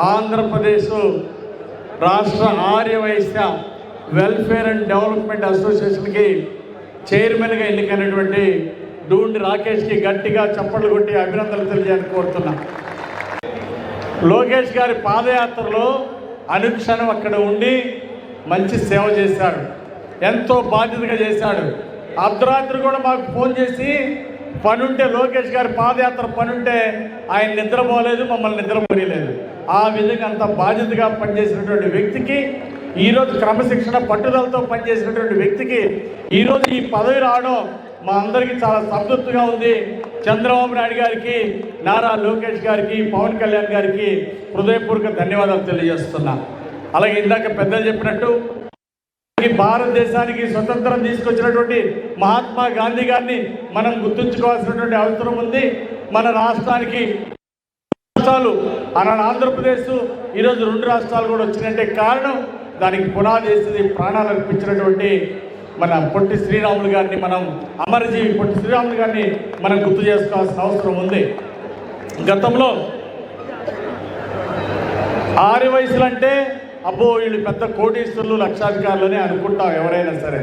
ఆంధ్రప్రదేశ్ రాష్ట్ర Aryavysya welfare and development అసోసియేషన్కి చైర్మన్గా ఎన్నికైనటువంటి డూండి రాకేష్కి గట్టిగా చప్పట్లు కొట్టి అభినందనలు తెలియజేయాలని కోరుతున్నా. లోకేష్ గారి పాదయాత్రలో అనుక్షణం అక్కడ ఉండి మంచి సేవ చేశాడు, ఎంతో బాధ్యతగా చేశాడు. అర్ధరాత్రి కూడా మాకు ఫోన్ చేసి పనుంటే, లోకేష్ గారి పాదయాత్ర పనుంటే ఆయన నిద్రపోలేదు, మమ్మల్ని నిద్రపోలేదు. ఆ విధంగా అంత బాధ్యతగా పనిచేసినటువంటి వ్యక్తికి, ఈరోజు క్రమశిక్షణ పట్టుదలతో పనిచేసినటువంటి వ్యక్తికి ఈరోజు ఈ పదవి రావడం మా అందరికీ చాలా సంతృప్తిగా ఉంది. చంద్రబాబు నాయుడు గారికి, నారా లోకేష్ గారికి, పవన్ కళ్యాణ్ గారికి హృదయపూర్వక ధన్యవాదాలు తెలియజేస్తున్నా. అలాగే ఇందాక పెద్దలు చెప్పినట్టు భారతదేశానికి స్వతంత్రం తీసుకొచ్చినటువంటి మహాత్మా గాంధీ గారిని మనం గుర్తుంచుకోవాల్సినటువంటి అవసరం ఉంది. మన రాష్ట్రానికి రాష్ట్రాలు అలానే ఆంధ్రప్రదేశ్ ఈరోజు 2 రాష్ట్రాలు కూడా వచ్చినట్టే కారణం, దానికి పునాది వేసి ప్రాణాలు అర్పించినటువంటి మన పొట్టి శ్రీరాములు గారిని, మనం అమరజీవి పొట్టి శ్రీరాములు గారిని మనం గుర్తు చేసుకోవాల్సిన అవసరం ఉంది. గతంలో ఆర్యవైశ్యులు అంటే అబ్బో వీళ్ళు పెద్ద కోటీశ్వరులు, లక్షాధికారులని అనుకుంటాం ఎవరైనా సరే.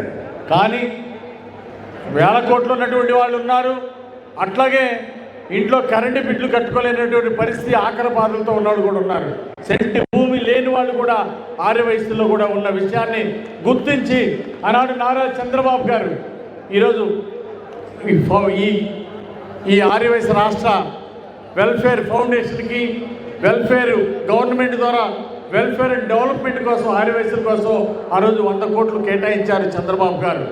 కానీ వేల కోట్లు ఉన్నటువంటి వాళ్ళు ఉన్నారు. అట్లాగే ఇంట్లో కరెంటు బిడ్లు కట్టుకోలేనటువంటి పరిస్థితి, ఆఖరి బాధలతో ఉన్నవాళ్ళు కూడా ఉన్నారు. సెంటి భూమి లేని వాళ్ళు కూడా ఆర్యవైశ్యుల్లో కూడా ఉన్న విషయాన్ని గుర్తించి ఆనాడు నారా చంద్రబాబు గారు ఈరోజు ఈ ఆర్యవైశ్య రాష్ట్ర వెల్ఫేర్ ఫౌండేషన్కి, వెల్ఫేర్ గవర్నమెంట్ ద్వారా వెల్ఫేర్ అండ్ డెవలప్మెంట్ కోసం, ఆర్యవైశ్యుల కోసం ఆ రోజు 100 కోట్లు కేటాయించారు చంద్రబాబు గారు.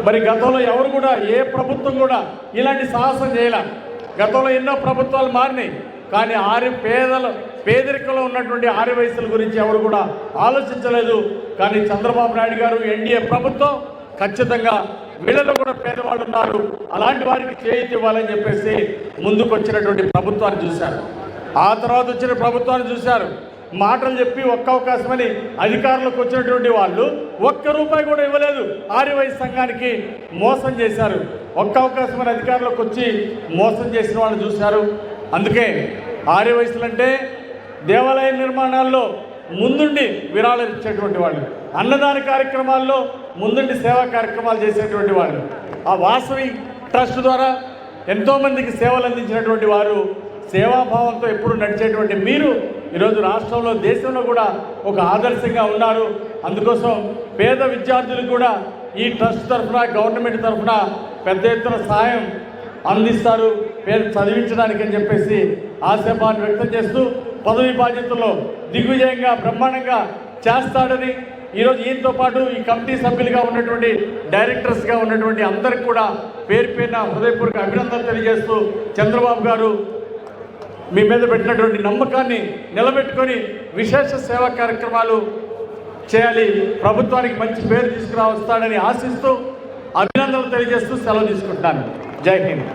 మరి గతంలో ఎవరు కూడా, ఏ ప్రభుత్వం కూడా ఇలాంటి సాహసం చేయాల. గతంలో ఎన్నో ప్రభుత్వాలు మారినాయి, కానీ పేదరికంలో ఉన్నటువంటి ఆర్యవైశ్యుల గురించి ఎవరు కూడా ఆలోచించలేదు. కానీ చంద్రబాబు నాయుడు గారు, ఎన్డీఏ ప్రభుత్వం ఖచ్చితంగా వీళ్ళలో కూడా పేదవాళ్ళు ఉన్నారు, అలాంటి వారికి చేయూత ఇవ్వాలని చెప్పేసి ముందుకు వచ్చినటువంటి ప్రభుత్వాన్ని చూశారు. ఆ తర్వాత వచ్చిన ప్రభుత్వాన్ని చూశారు. మాటలు చెప్పి ఒక్క అవకాశమని అధికారంలోకి వచ్చినటువంటి వాళ్ళు ₹1 కూడా ఇవ్వలేదు. ఆర్యవైశ్య సంఘానికి మోసం చేశారు. ఒక్క అవకాశమని అధికారంలోకి వచ్చి మోసం చేసిన వాళ్ళు చూశారు. అందుకే ఆర్యవైశ్యులు అంటే దేవాలయ నిర్మాణాల్లో ముందుండి విరాళాలు ఇచ్చేటువంటి వాళ్ళు, అన్నదాన కార్యక్రమాల్లో ముందుండి సేవా కార్యక్రమాలు చేసేటువంటి వాళ్ళు, ఆ వాసవి ట్రస్ట్ ద్వారా ఎంతోమందికి సేవలు అందించినటువంటి వారు, సేవాభావంతో ఎప్పుడు నడిచేటువంటి మీరు ఈరోజు రాష్ట్రంలో, దేశంలో కూడా ఒక ఆదర్శంగా ఉన్నారు. అందుకోసం పేద విద్యార్థులకు కూడా ఈ ట్రస్ట్ తరఫున, గవర్నమెంట్ తరఫున పెద్ద ఎత్తున సహాయం అందిస్తారు పేరు చదివించడానికి అని చెప్పేసి ఆశాభావాన్ని వ్యక్తం చేస్తూ, పదవి బాధ్యతల్లో దిగ్విజయంగా బ్రహ్మాండంగా చేస్తాడని ఈరోజు ఈయనతో పాటు ఈ కమిటీ సభ్యులుగా ఉన్నటువంటి, డైరెక్టర్స్గా ఉన్నటువంటి అందరికి కూడా పేరు పేరున హృదయపూర్వక అభినందనలు తెలియజేస్తూ, చంద్రబాబు గారు మీ మీద పెట్టినటువంటి నమ్మకాన్ని నిలబెట్టుకొని విశేష సేవా కార్యక్రమాలు చేయాలి, ప్రభుత్వానికి మంచి పేరు తీసుకురావస్తాడని ఆశిస్తూ అభినందనలు తెలియజేస్తూ సెలవు తీసుకుంటున్నాను. జై హింద్.